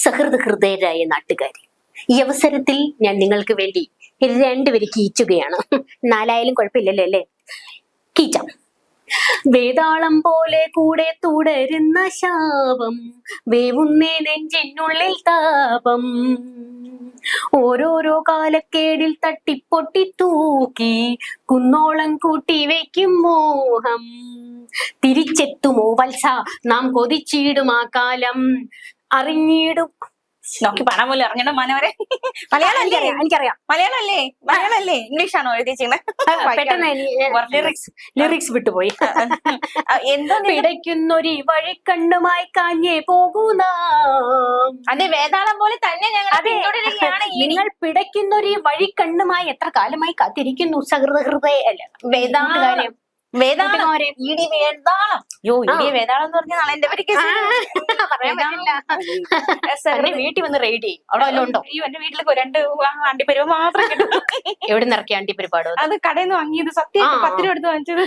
സഹൃദയരായ നാട്ടുകാരെ, ഈ അവസരത്തിൽ ഞാൻ നിങ്ങൾക്ക് വേണ്ടി രണ്ടുപേര് കീച്ചുകയാണ്. നാലായാലും കുഴപ്പമില്ലല്ലോ അല്ലേ? കീച്ചാം. വേതാളം പോലെ കൂടെ തുടരുന്ന ശാപം, വേവുന്നേ നെഞ്ചിനുള്ളിൽ താപം. ഓരോരോ കാലക്കേടിൽ തട്ടിപ്പൊട്ടി തൂക്കി കുന്നോളം കൂട്ടി വയ്ക്കും മോഹം. തിരിച്ചെത്തുമോ വത്സ നാം കൊതിച്ചിടും ആ കാലം, അറിഞ്ഞിടും. നോക്കി പണം പോലെ അറിഞ്ഞിടും മനോരെ. മലയാളം അല്ലേ? എനിക്കറിയാം. മലയാളം അല്ലേ? മലയാളം അല്ലേ? ഇംഗ്ലീഷ് ആണോ പെട്ടെന്ന് ലിറിക്സ് വിട്ടുപോയി. എന്തോ പിടയ്ക്കുന്നൊരു വഴിക്കണ്ണുമായി കാഞ്ഞേ പോകുന്ന. അതെ, വേതാളം പോലെ തന്നെ ഞങ്ങൾ നിങ്ങൾ പിടയ്ക്കുന്നൊരു വഴിക്കണ്ണുമായി എത്ര കാലമായി കാത്തിരിക്കുന്നു സഹൃദയ അല്ല വേതാളം. വേതാളം ഇടി വേതാളം. ഇടി വേതാളം എന്ന് പറഞ്ഞാൽ നാളെ എന്റെ വീട്ടിൽ വന്ന് റെയ്ഡ് ചെയ്യും. അവിടെ വല്ലതും ഉണ്ടോ? എന്റെ വീട്ടിലേക്ക് 2 അണ്ടിപ്പരുവ മാത്രം കിട്ടും. എവിടെ നിന്ന് ഇറക്കിയ അണ്ടിപ്പരിപ്പാടോ? അത് കടയിൽ നിന്ന് വാങ്ങിയത്, സത്യം 10 രൂപ എടുത്ത് വാങ്ങിച്ചത്.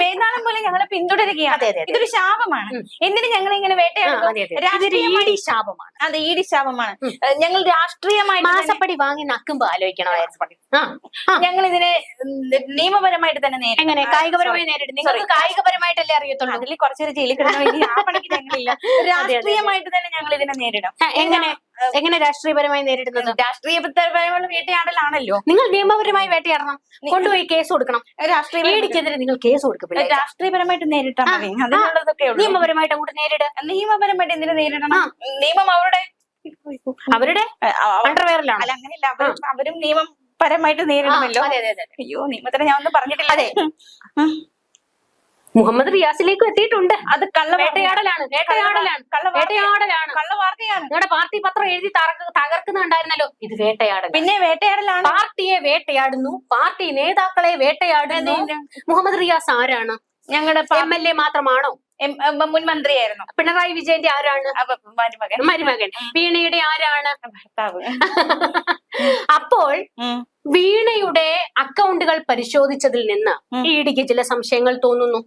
വേതാളം പോലെ ഞങ്ങളെ പിന്തുടരുകയാണ്. ഇതൊരു ശാപമാണ്. എന്തിനും ഞങ്ങൾ ഇങ്ങനെ വേട്ടയാടുന്നു? രാഷ്ട്രീയ ശാപമാണ്. അതെ, ഈടി ശാപമാണ്. ഞങ്ങൾ രാഷ്ട്രീയമായി മാസപ്പടി വാങ്ങി നക്കുമ്പോ ആലോചിക്കണം. ഞങ്ങൾ ഇതിനെ നിയമപരമായിട്ട് തന്നെ നേരിടും. എങ്ങനെ കായികപരമായി നേരിടും? നിങ്ങൾക്ക് കായികപരമായിട്ടല്ലേ അറിയത്തുള്ളൂ. അതിൽ കുറച്ചൊരു ജയിലിൽ കിടന്ന ആ പണിക്ക് ഞങ്ങളില്ല. രാഷ്ട്രീയമായിട്ട് തന്നെ ഞങ്ങൾ ഇതിനെ നേരിടും. എങ്ങനെ രാഷ്ട്രീയപരമായി നേരിടുന്നത്? രാഷ്ട്രീയപരമായുള്ള വേട്ടയാടലാണല്ലോ. നിങ്ങൾ നിയമപരമായി വേട്ടയാടണം, കൊണ്ടുപോയി കേസ് കൊടുക്കണം. രാഷ്ട്രീയക്കെതിരെ നിങ്ങൾ കേസ് കൊടുക്കും. രാഷ്ട്രീയപരമായിട്ട് നേരിട്ടാൽ മതി. അതിനുള്ളതൊക്കെ നിയമപരമായിട്ട് അങ്ങോട്ട് നേരിടുക. നിയമപരമായിട്ട് എന്തിനു നേരിടണം? നിയമം അവരുടെ അണ്ടർവെയറിലാണ്. അല്ല, അങ്ങനെയല്ല. അവരും നിയമം പരമായിട്ട് നേരിടണമല്ലോ. അയ്യോ, നിയമത്തിന് ഞാൻ ഒന്നും പറഞ്ഞിട്ടില്ല. അതെ, മുഹമ്മദ് റിയാസിലേക്കും എത്തിയിട്ടുണ്ട്. അത് വേട്ടയാടലാണ്. കള്ളവാർത്തയാണ്. നിങ്ങളുടെ പാർട്ടി പത്രം എഴുതി തകർക്കുന്നുണ്ടായിരുന്നല്ലോ. ഇത് വേട്ടയാടൽ. പിന്നെ വേട്ടയാടലാണ്. പാർട്ടിയെ വേട്ടയാടുന്നു, പാർട്ടി നേതാക്കളെ വേട്ടയാടുന്നു. മുഹമ്മദ് റിയാസ് ആരാണ്? ഞങ്ങളുടെ MLA മാത്രമാണോ? മുൻ മന്ത്രിയായിരുന്നു. പിണറായി വിജയന്റെ ആരാണ്? മരുമകൻ. വീണയുടെ ആരാണ്? ഭർത്താവ്. അപ്പോൾ വീണയുടെ അക്കൗണ്ടുകൾ പരിശോധിച്ചതിൽ നിന്ന് ഇഡിക്ക് ചില സംശയങ്ങൾ തോന്നുന്നു.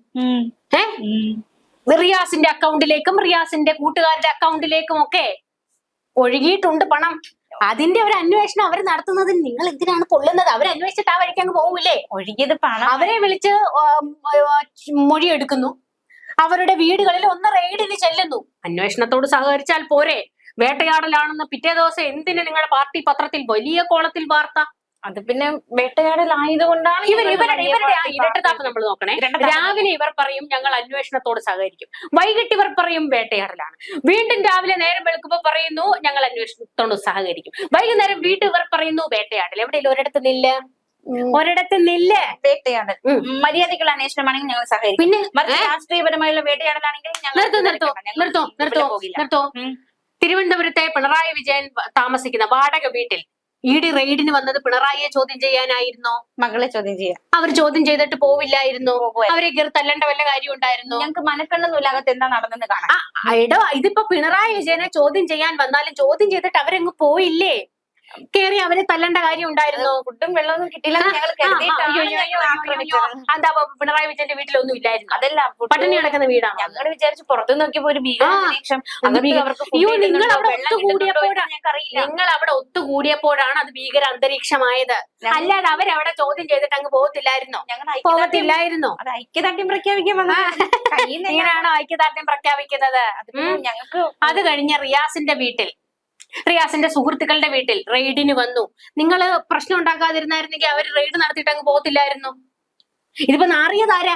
റിയാസിന്റെ അക്കൗണ്ടിലേക്കും റിയാസിന്റെ കൂട്ടുകാരുടെ അക്കൗണ്ടിലേക്കും ഒക്കെ ഒഴുകിയിട്ടുണ്ട് പണം. അതിന്റെ ഒരു അന്വേഷണം അവർ നടത്തുന്നതിന് നിങ്ങൾ എന്തിനാണ് കൊള്ളുന്നത്? അവർ അന്വേഷിച്ചിട്ട് ആ വഴിക്ക് അങ്ങ് പോകൂലേ? ഒഴുകിയത് പണം. അവരെ വിളിച്ച് മൊഴിയെടുക്കുന്നു, അവരുടെ വീടുകളിൽ ഒന്ന് റെയ്ഡിന് ചെല്ലുന്നു. അന്വേഷണത്തോട് സഹകരിച്ചാൽ പോരെ? വേട്ടയാടലാണെന്ന് പിറ്റേ ദിവസം എന്തിന് നിങ്ങളുടെ പാർട്ടി പത്രത്തിൽ വലിയ കോളത്തിൽ വാർത്ത? അത് പിന്നെ വേട്ടയാടലായതുകൊണ്ടാണ്. ഇവരുടെ ആ ഇരട്ടത്താപ്പ് നമ്മൾ നോക്കണേ. രാവിലെ ഇവർ പറയും ഞങ്ങൾ അന്വേഷണത്തോട് സഹകരിക്കും, വൈകിട്ട് ഇവർ പറയും വേട്ടയാടലാണ്, വീണ്ടും രാവിലെ നേരം വെളുക്കുമ്പോ പറയുന്നു ഞങ്ങൾ അന്വേഷണത്തോട് സഹകരിക്കും, വൈകുന്നേരം വീണ്ടും ഇവർ പറയുന്നു വേട്ടയാടൽ. എവിടെയെങ്കിലും ഒരിടത്ത് നില്ല. വേട്ടയാടൽ മര്യാദക്കുള്ള അന്വേഷണമാണെങ്കിൽ ഞങ്ങൾ സഹകരിക്കും. പിന്നെ രാഷ്ട്രീയപരമായുള്ള വേട്ടയാടലാണെങ്കിൽ നിർത്തോ. തിരുവനന്തപുരത്തെ പിണറായി വിജയൻ താമസിക്കുന്ന വാടക വീട്ടിൽ ഇഡി റെയ്ഡിന് വന്നത് പിണറായിയെ ചോദ്യം ചെയ്യാനായിരുന്നോ? മകളെ ചോദ്യം ചെയ്യാൻ. അവർ ചോദ്യം ചെയ്തിട്ട് പോവില്ലായിരുന്നു? അവരെ കയറി തല്ലേണ്ട വല്ല കാര്യം ഉണ്ടായിരുന്നു? ഞങ്ങൾക്ക് മനക്കണ്ണൊന്നുമില്ല അകത്ത് എന്താ നടന്നെന്ന് കാണാം. ഇതിപ്പോ പിണറായി വിജയനെ ചോദ്യം ചെയ്യാൻ വന്നാലും ചോദ്യം ചെയ്തിട്ട് അവരങ്ങ് പോയില്ലേ? കേറി അവരെ തല്ലേണ്ട കാര്യം ഉണ്ടായിരുന്നോ? ഫുഡും വെള്ളമൊന്നും കിട്ടില്ല. എന്താ പിണറായി വിജയന്റെ വീട്ടിലൊന്നും ഇല്ലായിരുന്നു? അതല്ല, പട്ടിണി കിടക്കുന്ന വീടാണ്. ഞങ്ങൾ വിചാരിച്ചു പുറത്തു നോക്കിയപ്പോ ഒരു ഭീകരാന്തരീക്ഷം. നിങ്ങൾ അവിടെ ഒത്തുകൂടിയപ്പോഴാണ് അത് ഭീകര അന്തരീക്ഷമായത്. അല്ലാതെ അവരവിടെ ചോദ്യം ചെയ്തിട്ട് അങ്ങ് പോകത്തില്ലായിരുന്നോ? പോകത്തില്ലായിരുന്നോ? അത് ഐക്യദാർഢ്യം പ്രഖ്യാപിക്കാൻ ഇങ്ങനെയാണോ ഐക്യദാർഢ്യം പ്രഖ്യാപിക്കുന്നത്? ഞങ്ങൾക്ക് അത് കഴിഞ്ഞ റിയാസിന്റെ സുഹൃത്തുക്കളുടെ വീട്ടിൽ റെയ്ഡിന് വന്നു. നിങ്ങൾ പ്രശ്നം ഉണ്ടാക്കാതിരുന്നായിരുന്നെങ്കിൽ അവർ റെയ്ഡ് നടത്തിയിട്ട് അങ്ങ് പോകത്തില്ലായിരുന്നു. ഇതിപ്പോ നാറിയതാരാ?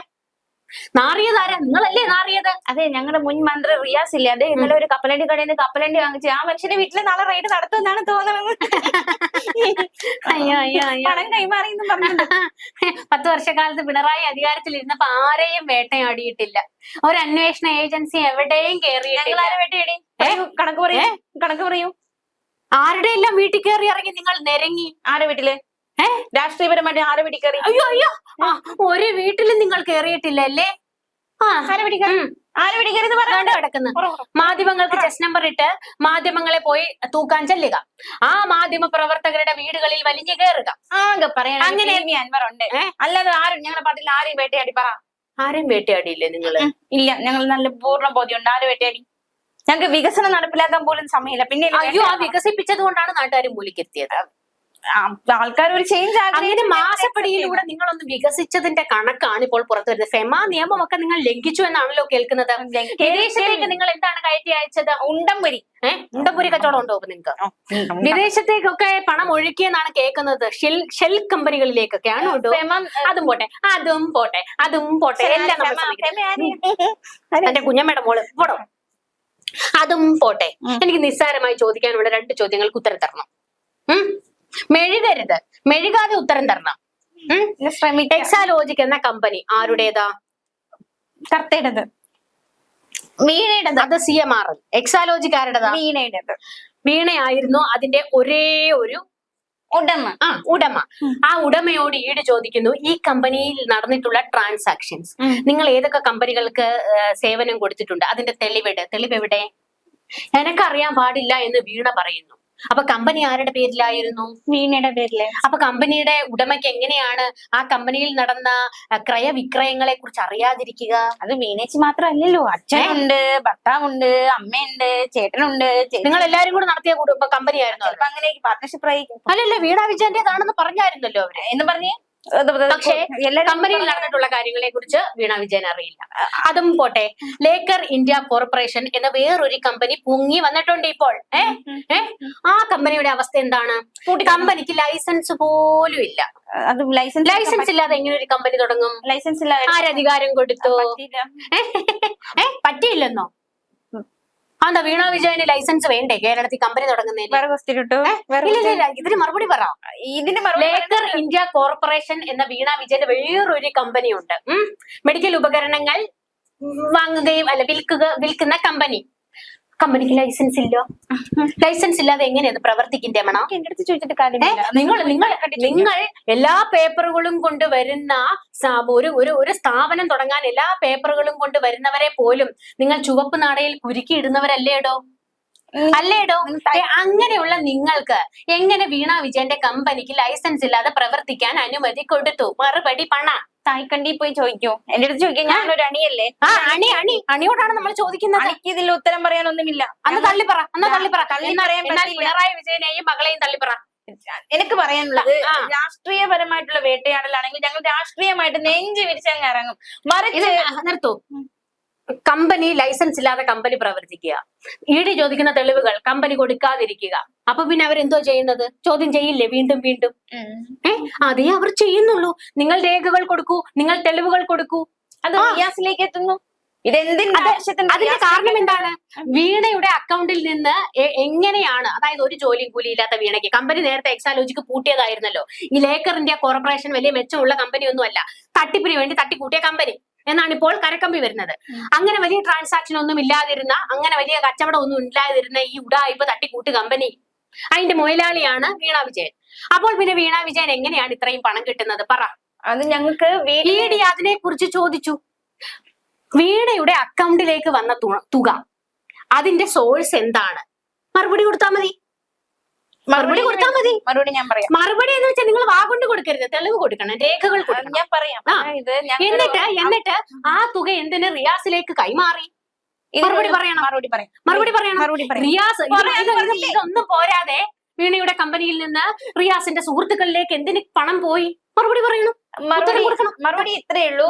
നിങ്ങളല്ലേ നാറിയത്? അതെ, ഞങ്ങളുടെ മുൻ മന്ത്രി റിയാസ് ഇല്ലേ, അതെ ഇന്നലെ ഒരു കപ്പലണ്ടി കടയിൽ നിന്ന് കപ്പലണ്ടി വാങ്ങിച്ച് ആ മനുഷ്യന്റെ വീട്ടിൽ നാളെ റെയ്ഡ് നടത്തുമെന്നാണ് തോന്നുന്നത്. പണം കൈമാറിയെന്നും പറഞ്ഞു. 10 വർഷക്കാലത്ത് പിണറായി അധികാരത്തിൽ ഇരുന്നപ്പോ ആരെയും വേട്ടയാടിയിട്ടില്ല. ഒരു അന്വേഷണ ഏജൻസി എവിടെയും കയറിയിട്ടില്ല. വേട്ടയാടി കണക്ക് പറയൂ. ആരുടെ എല്ലാം വീട്ടിൽ കയറി ഇറങ്ങി നിങ്ങൾ നിരങ്ങി? ആരുടെ വീട്ടില്? രാഷ്ട്രീയപരമായിട്ട് ആരെ വീട്ടിൽ കയറി? അയ്യോ ഒരു വീട്ടിലും നിങ്ങൾ കയറിയിട്ടില്ലല്ലേ? കിടക്കുന്നു. മാധ്യമങ്ങൾക്ക് ചെസ് നമ്പർ ഇട്ട് മാധ്യമങ്ങളെ പോയി തൂക്കാൻ ചെല്ലുക, ആ മാധ്യമ പ്രവർത്തകരുടെ വീടുകളിൽ വലിഞ്ഞു കയറുക. അങ്ങനെ അൻവറുണ്ട്. അല്ലാതെ ആരും ഞങ്ങളുടെ പാർട്ടിയിൽ ആരെയും വേട്ടയാടി പറ. ആരെയും വേട്ടയാടിയില്ലേ നിങ്ങള്? ഇല്ല, ഞങ്ങൾ നല്ല പൂർണ്ണ ബോധ്യമുണ്ട്. ആര് വേട്ടയാടി? ഞങ്ങൾക്ക് വികസനം നടപ്പിലാക്കാൻ പോലും സമയമില്ല. പിന്നെ അയ്യോ, ആ വികസിപ്പിച്ചത് കൊണ്ടാണ് നാട്ടുകാർ മൂലിക്കെത്തിയത്. ആൾക്കാർ ഒരു ചേഞ്ച് അങ്ങനെ മാസപ്പടിയിലൂടെ നിങ്ങളൊന്ന് വികസിച്ചതിന്റെ കണക്കാണ് ഇപ്പോൾ പുറത്തു വരുന്നത്. ഫെമ നിയമമൊക്കെ നിങ്ങൾ ലംഘിച്ചു എന്നാണല്ലോ കേൾക്കുന്നത്. വിദേശത്തേക്ക് നിങ്ങൾ എന്താണ് കയറ്റി അയച്ചത്? ഉണ്ടംപൊരി. ഉണ്ടംപൊരി കച്ചവടം ഉണ്ടോ നിങ്ങൾക്ക്? വിദേശത്തേക്കൊക്കെ പണം ഒഴുക്കിയെന്നാണ് കേൾക്കുന്നത്. ഷെൽ കമ്പനികളിലേക്കൊക്കെയാണ് കേട്ടോ. അതും പോട്ടെ എല്ലാം എന്റെ കുഞ്ഞമ്മയുടെ മോള് പോടോ. അതും പോട്ടെ, എനിക്ക് നിസ്സാരമായി ചോദിക്കാനുള്ള 2 ചോദ്യങ്ങൾക്ക് ഉത്തരം തരണം. മെഴുകാതെ ഉത്തരം തരണം. എക്സാലോജിക് എന്ന കമ്പനി ആരുടേതാ? കർത്തയുടേത്. വീണയുടേത്. അത് CMR. എക്സാലോജിക് ആരുടേതാ? വീണയുടേത്. വീണയായിരുന്നു അതിന്റെ ഒരേ ഒരു ഉടമ. ആ ഉടമയോട് ഈട് ചോദിക്കുന്നു, ഈ കമ്പനിയിൽ നടന്നിട്ടുള്ള ട്രാൻസാക്ഷൻസ് നിങ്ങൾ ഏതൊക്കെ കമ്പനികൾക്ക് സേവനം കൊടുത്തിട്ടുണ്ട്, അതിന്റെ തെളിവെവിടെ? എനക്കറിയാൻ പാടില്ല എന്ന് വീണ പറയുന്നു. അപ്പൊ കമ്പനി ആരുടെ പേരിലായിരുന്നു? വീണയുടെ പേരില്. അപ്പൊ കമ്പനിയുടെ ഉടമയ്ക്ക് എങ്ങനെയാണ് ആ കമ്പനിയിൽ നടന്ന ക്രയവിക്രയങ്ങളെ കുറിച്ച് അറിയാതിരിക്കുക? അത് വീണേച്ചി മാത്രമല്ലല്ലോ, അച്ഛനുണ്ട്, ഭർത്താവുണ്ട്, അമ്മയുണ്ട്, ചേട്ടനുണ്ട്. നിങ്ങൾ എല്ലാരും കൂടെ നടത്തിയ കമ്പനി ആയിരുന്നു? ചിലപ്പോ അങ്ങനെ പാർട്ണർഷിപ്പ് ആയിരിക്കും. അല്ലല്ല, വീണ വിജയന്റേതാണെന്ന് പറഞ്ഞായിരുന്നല്ലോ അവര്. എന്ന് പറഞ്ഞേ. പക്ഷേ കമ്പനിയിൽ നടന്നിട്ടുള്ള കാര്യങ്ങളെ കുറിച്ച് വീണ വിജയൻ അറിയില്ല. അതും പോട്ടെ, ലേക്കർ ഇന്ത്യ കോർപ്പറേഷൻ എന്ന വേറൊരു കമ്പനി പൊങ്ങി വന്നിട്ടുണ്ട് ഇപ്പോൾ. ആ കമ്പനിയുടെ അവസ്ഥ എന്താണ്? കമ്പനിക്ക് ലൈസൻസ് പോലും ഇല്ല. അത് ലൈസൻസ് ഇല്ലാതെ എങ്ങനെ ഒരു കമ്പനി തുടങ്ങും? ലൈസൻസ് ഇല്ല. ആരധികാരം കൊടുത്തു? പറ്റിയില്ലെന്നോ? എന്താ വീണ വിജയന് ലൈസൻസ് വേണ്ടേ കേരളത്തിൽ കമ്പനി തുടങ്ങുന്നതിന്? ഇതിന് മറുപടി പറ. ലേക്കർ ഇന്ത്യ കോർപ്പറേഷൻ എന്ന വീണ വിജയന്റെ വേറൊരു കമ്പനി ഉണ്ട്. മെഡിക്കൽ ഉപകരണങ്ങൾ വാങ്ങുകയും വിൽക്കുന്ന കമ്പനിക്ക് ലൈസൻസ് ഇല്ല. ലൈസൻസ് ഇല്ലാതെ എങ്ങനെയത് പ്രവർത്തിക്കും? രമണ, എന്റെ അടുത്ത് ചോദിച്ചിട്ട് കാര്യമില്ല. നിങ്ങൾ എല്ലാ പേപ്പറുകളും കൊണ്ടുവരുന്ന ഒരു സ്ഥാപനം തുടങ്ങാൻ എല്ലാ പേപ്പറുകളും കൊണ്ടുവരുന്നവരെ പോലും നിങ്ങൾ ചുവപ്പ് നാടയിൽ കുരുക്കിയിടുന്നവരല്ലേടോ? അങ്ങനെയുള്ള നിങ്ങൾക്ക് എങ്ങനെ വീണ വിജയന്റെ കമ്പനിക്ക് ലൈസൻസ് ഇല്ലാതെ പ്രവർത്തിക്കാൻ അനുമതി കൊടുത്തു? മറുപടി പണ. തായ്ക്കണ്ടി പോയി ചോദിക്കോ? എന്റെ അടുത്ത് ചോദിക്കാൻ ഞാനൊരു അണിയല്ലേ? അണിയോടാണ് നമ്മൾ ചോദിക്കുന്നത്. എനിക്ക് ഇതിൽ ഉത്തരം പറയാനൊന്നുമില്ല. അന്ന് തള്ളിപ്പറ. പിണറായി വിജയനെയും മകളെയും തള്ളിപ്പറ. എനിക്ക് പറയാനുള്ളത്, രാഷ്ട്രീയപരമായിട്ടുള്ള വേട്ടയാടലാണെങ്കിൽ ഞങ്ങൾ രാഷ്ട്രീയമായിട്ട് നെഞ്ച് വിരിച്ചങ്ങ് ഇറങ്ങും. മറിച്ച് നിർത്തൂ. കമ്പനി ലൈസൻസ് ഇല്ലാതെ കമ്പനി പ്രവർത്തിക്കുക, ഈട് ചോദിക്കുന്ന തെളിവുകൾ കമ്പനി കൊടുക്കാതിരിക്കുക. അപ്പൊ പിന്നെ അവരെന്തോ ചെയ്യുന്നത്? ചോദ്യം ചെയ്യില്ലേ വീണ്ടും? അതേ അവർ ചെയ്യുന്നുള്ളൂ. നിങ്ങൾ രേഖകൾ കൊടുക്കൂ, നിങ്ങൾ തെളിവുകൾ കൊടുക്കൂ. അത് റിയാസിലേക്ക് എത്തുന്നു. അതിന്റെ കാരണം എന്താണ്? വീണയുടെ അക്കൗണ്ടിൽ നിന്ന് എങ്ങനെയാണ്, അതായത് ഒരു ജോലിയും കൂലിയില്ലാത്ത വീണയ്ക്ക്, കമ്പനി നേരത്തെ എക്സാലോജിക്ക് പൂട്ടിയതായിരുന്നല്ലോ. ഈ ലേക്കർ ഇന്ത്യ കോർപ്പറേഷൻ വലിയ മെച്ചമുള്ള കമ്പനി ഒന്നുമല്ല, തട്ടിപ്പിന് വേണ്ടി തട്ടിക്കൂട്ടിയ കമ്പനി എന്നാണ് ഇപ്പോൾ കരക്കമ്പി വരുന്നത്. അങ്ങനെ വലിയ ട്രാൻസാക്ഷൻ ഒന്നും ഇല്ലാതിരുന്ന, അങ്ങനെ വലിയ കച്ചവടം ഒന്നും ഇല്ലാതിരുന്ന ഈ ഉഡായിപ്പ് തട്ടിക്കൂട്ട് കമ്പനി, അതിന്റെ മൊയിലാളിയാണ് വീണ വിജയൻ. അപ്പോൾ പിന്നെ വീണ വിജയൻ എങ്ങനെയാണ് ഇത്രയും പണം കിട്ടുന്നത്? പറ. അത് ഞങ്ങൾക്ക് ഈഡി അതിനെ കുറിച്ച് ചോദിച്ചു. വീണയുടെ അക്കൗണ്ടിലേക്ക് വന്ന തുക, അതിന്റെ സോഴ്സ് എന്താണ്? മറുപടി കൊടുത്താൽ മതി. മറുപടി ഞാൻ പറയാം. മറുപടി എന്ന് വെച്ചാൽ നിങ്ങൾ വാഗൊണ്ട് കൊടുക്കരുത്, തെളിവ് കൊടുക്കണം, രേഖകൾ കൊടുക്കണം. ഞാൻ പറയാം. എന്നിട്ട് ആ തുക എന്തിന് റിയാസിലേക്ക് കൈമാറി? മറുപടി പറയണം. റിയാസ് ഇതൊന്നും പോരാതെ വീണയുടെ കമ്പനിയിൽ നിന്ന് റിയാസിന്റെ സുഹൃത്തുക്കളിലേക്ക് എന്തിന് പണം പോയി? മറുപടി പറയണം. മറുപടി ഇത്രയേ ഉള്ളൂ.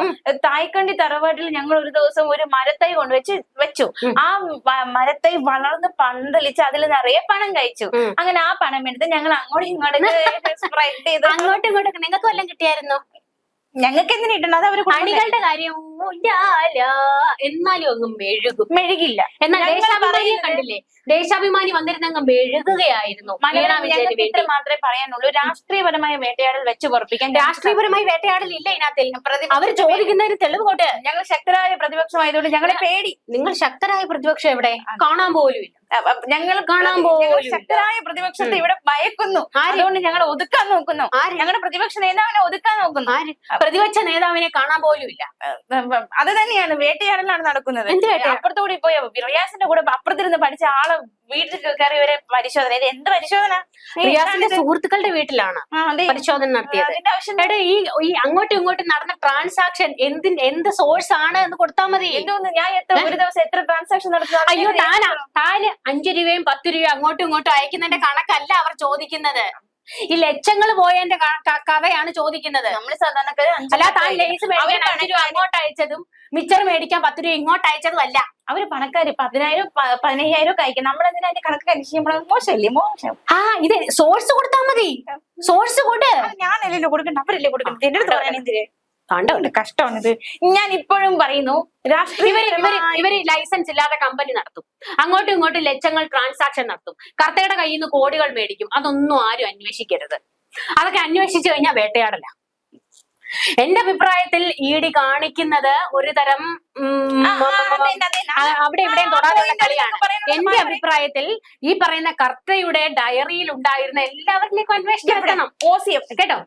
തായ്ക്കണ്ടി തറവാട്ടിൽ ഞങ്ങൾ ഒരു ദിവസം ഒരു മരത്തൈ വെച്ചു. ആ മരത്തൈ വളർന്ന് പന്തലിച്ച് അതിൽ നിറയെ പണം കഴിച്ചു. അങ്ങനെ ആ പണം എടുത്ത് ഞങ്ങൾ അങ്ങോട്ടും ഇങ്ങോട്ടും സ്പ്രെഡ് ചെയ്ത് അങ്ങോട്ടും ഇങ്ങോട്ടും. നിങ്ങൾക്ക് വല്ലതും കിട്ടിയായിരുന്നോ? ഞങ്ങൾക്ക് എന്തിനു കിട്ടണം? അത് അവർ അണികളുടെ കാര്യം എന്നാലും അങ്ങ് മെഴുകില്ല. എന്നാൽ ദേശാഭിമാനി കണ്ടില്ലേ? ദേശാഭിമാനി വന്നിരുന്ന മെഴുകുകയായിരുന്നു. ഇത്ര മാത്രമേ പറയാനുള്ളൂ. രാഷ്ട്രീയപരമായ വേട്ടയാടൽ വെച്ച് പൊറപ്പിക്കാൻ. രാഷ്ട്രീയപരമായ വേട്ടയാടൽ ഇല്ല ഇതിനകത്ത്. അവർ ചോദിക്കുന്നതിന് തെളിവ് കൊണ്ട്. ഞങ്ങൾ ശക്തരായ പ്രതിപക്ഷമായതുകൊണ്ട് ഞങ്ങളെ പേടി. നിങ്ങൾ ശക്തരായ പ്രതിപക്ഷം എവിടെ? കാണാൻ പോലും ഇല്ല. ഞങ്ങൾ കാണാൻ പോലും ശക്തരായ പ്രതിപക്ഷത്തെ ഇവിടെ ഭയക്കുന്നു. അതുകൊണ്ട് ഞങ്ങൾ ഒതുക്കാൻ നോക്കുന്നു. ഞങ്ങളുടെ പ്രതിപക്ഷ നേതാവിനെ ഒതുക്കാൻ നോക്കുന്നു. പ്രതിപക്ഷ നേതാവിനെ കാണാൻ പോലും ഇല്ല. അത് തന്നെയാണ് വേട്ടയാടലാണ് നടക്കുന്നത്. അപ്പുറത്തുകൂടി പോയ റിയാസിന്റെ കൂടെ അപ്പുറത്തിരുന്ന് പഠിച്ച ആള് വീട്ടിൽ കയറി ഇവരെ പരിശോധന. ഇത് എന്ത് പരിശോധന? റിയാസിന്റെ സുഹൃത്തുക്കളുടെ വീട്ടിലാണ് പരിശോധന നടത്തിയത്. അതിന്റെ ആവശ്യം എടേ ഈ അങ്ങോട്ടും ഇങ്ങോട്ടും നടന്ന ട്രാൻസാക്ഷൻ എന്ത് സോഴ്സ് ആണ് എന്ന് കൊടുത്താൽ മതി. എന്തോന്ന് ഞാൻ ഒരു ദിവസം എത്ര ട്രാൻസാക്ഷൻ നടത്തുന്നത്? അയ്യോ താന് 5 രൂപയും 10 രൂപയും അങ്ങോട്ടും ഇങ്ങോട്ടും അയക്കുന്നതിന്റെ കണക്കല്ല അവർ ചോദിക്കുന്നത്. ഈ ലക്ഷങ്ങൾ പോയതിന്റെ കഥയാണ് ചോദിക്കുന്നത്. നമ്മള് സാധാരണക്കാര് അല്ല താൻ ലേസ് മേടിക്കാൻ 5 രൂപ അങ്ങോട്ട് അയച്ചതും മിച്ചർ മേടിക്കാൻ 10 രൂപ ഇങ്ങോട്ട് അയച്ചതും അല്ല. അവര് പണക്കാര് 10,000 15,000 കഴിക്കും. നമ്മളെന്തിനാ അതിന്റെ കണക്ക് അന്വേഷിക്കുമ്പോൾ മോശമല്ലേ? മോശം. ഇത് സോഴ്സ് കൊടുത്താൽ മതി. സോഴ്സ് കൊണ്ട് ഞാനല്ലല്ലോ കൊടുക്കണ്ട, അവരല്ലേ കൊടുക്കണ്ട. എന്റെ അടുത്ത് പറയാൻ എന്തിന്? കണ്ടോ കഷ്ടമാണിത്. ഞാൻ ഇപ്പോഴും പറയുന്നു, ഇവര് ലൈസൻസ് ഇല്ലാതെ കമ്പനി നടത്തും, അങ്ങോട്ടും ഇങ്ങോട്ടും ലക്ഷങ്ങൾ ട്രാൻസാക്ഷൻ നടത്തും, കർത്തയുടെ കയ്യിൽ നിന്ന് കോടികൾ മേടിക്കും. അതൊന്നും ആരും അന്വേഷിക്കരുത്. അതൊക്കെ അന്വേഷിച്ചു കഴിഞ്ഞാൽ വേട്ടയാടല. എന്റെ അഭിപ്രായത്തിൽ ഇഡി കാണിക്കുന്നത് ഒരു തരം അവിടെ ഇവിടെയും തൊടാനുള്ള കളിയാണ്. എന്റെ അഭിപ്രായത്തിൽ ഈ പറയുന്ന കർത്തയുടെ ഡയറിയിൽ ഉണ്ടായിരുന്ന എല്ലാവരിലേക്കും അന്വേഷണം നടത്തണം. കേട്ടോ,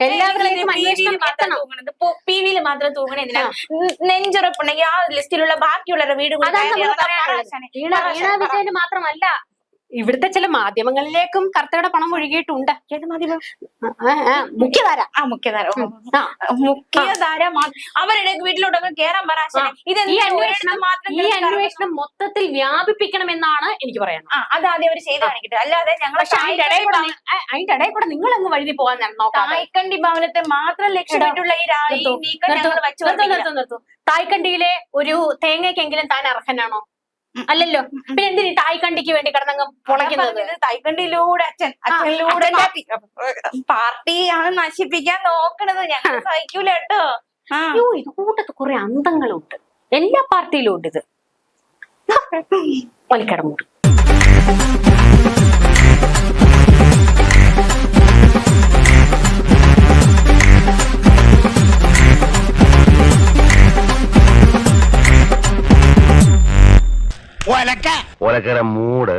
എല്ലാവരിലേക്കും അന്വേഷണം നടത്തണം. PV-യിൽ മാത്രം തൂങ്ങണ എന്തിനാ? നെഞ്ചുറപ്പുണ്ടെങ്കിൽ ആ ലിസ്റ്റിലുള്ള ബാക്കിയുള്ളവരുടെ വീട് വീണ വിജയന് മാത്രമല്ല, ഇവിടുത്തെ ചില മാധ്യമങ്ങളിലേക്കും കർത്തയുടെ പണം ഒഴുകിയിട്ടുണ്ട്. മുഖ്യധാര അവരുടെ വീട്ടിലോട്ടൊക്കെ കേറാൻ പറ. ഈ അന്വേഷണം മൊത്തത്തിൽ വ്യാപിപ്പിക്കണമെന്നാണ് എനിക്ക് പറയാനുള്ളത്. അതാദ്യം അവർ ചെയ്ത് കാണിക്കട്ടെ. അല്ലാതെ ഞങ്ങൾ അതിന്റെ ഇടയിൽ കൂടെ നിങ്ങൾ അങ്ങ് വഴുതി പോകാൻ നോക്കാം. തായ്ക്കണ്ടി ഭവനത്തെ മാത്രം ലക്ഷ്യമിട്ടുള്ള ഈ നിർത്തും. തായ്ക്കണ്ടിയിലെ ഒരു തേങ്ങയ്ക്കെങ്കിലും താൻ അർഹനാണോ? അല്ലല്ലോ. പിന്നെ എന്തിനീ തായ്ക്കണ്ടിക്ക് വേണ്ടി കിടന്നങ്ങ് പൊളയ്ക്കുന്നത്? തായ്ക്കണ്ടിയിലൂടെ അച്ഛനിലൂടെ പാർട്ടിയാണ് നശിപ്പിക്കാൻ നോക്കണത്. ഞങ്ങൾ സഹിക്കൂല കേട്ടോ. ഇത് കൂട്ടത്ത് കുറെ അന്തങ്ങളുണ്ട്. എല്ലാ പാർട്ടിയിലും ഉണ്ട് ഇത്. വലിക്കടമുണ്ട്. ഒലക്കര മൂട്